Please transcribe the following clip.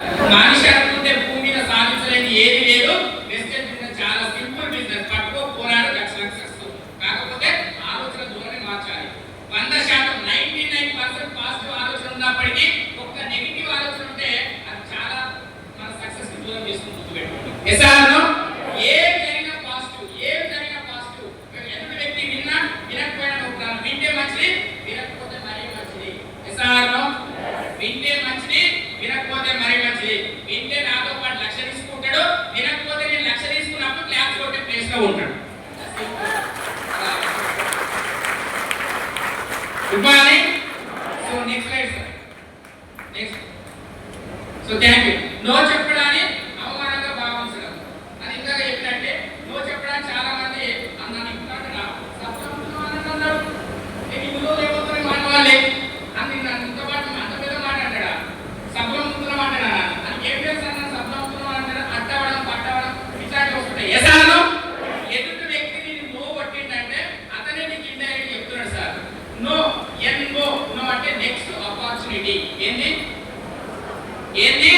మనిషి అనుకుంటే భూమి మీద సాధించలేని ఏది లేదు. వెస్టర్న్ బిజినెస్ చాలా సింపుల్ బిజినెస్. పట్టుకో పోరాడు సక్సెస్. కాకపోతే ఆలోచన ధోరణి మార్చాలి. 100% 99% పాజిటివ్ ఆలోచన ఉన్నప్పటికీ ఒక్క నెగిటివ్ ఆలోచన ఉంటే అది చాలా మన సక్సెస్ కి దూరం చేస్తుంది. గుర్తుపెట్టుకోండి. ఎసానో ఏం జరిగినా పాజిటివ్, ఏం జరిగినా పాజిటివ్. ఎదుటి వ్యక్తి విన్నా వినకపోయినా నువ్వు వింటే మంచిది, వినకపోతే మరీ మంచిది. ఎసానో వింటే మంచిది, వినకపోతే మరీ మంచిది. వింటే నాతో పాటు 1,00,000 తీసుకుంటాడు, వినకపోతే నేను 1,00,000 తీసుకున్నప్పుడు క్లాస్ కొట్టే ప్లేస్ లో ఉంటాడు. Good morning. So next slide sir. Next. So thank you. No చెప్పడాన్ని అవమానంగా భావించడం అని ఇందాక చెప్పినట్టే నో చెప్పడానికి చాలా మంది అన్నాను ఇంతగా సప్తమన్నారు. నేను ఇందులో లేకపోతే మానవాళ్ళే అని నన్ను ఇంత పాటు అంత పెద్ద మాట అంటాడా, సప్లం ముందులో మాట్లాడా అని ఏం చేస్తాను, సప్లం ముందులో అంటాడా, అట్టవడం పట్టవడం ఇట్లాంటివి వస్తుంటాయి. ఎసానో ఎదుటి వ్యక్తిని నో కొట్టిందంటే అతనే నీకు ఇండైరెక్ట్ చెప్తున్నాడు సార్. నో ఎన్ నో నో అంటే నెక్స్ట్ ఆపర్చునిటీ. ఏంది ఏంది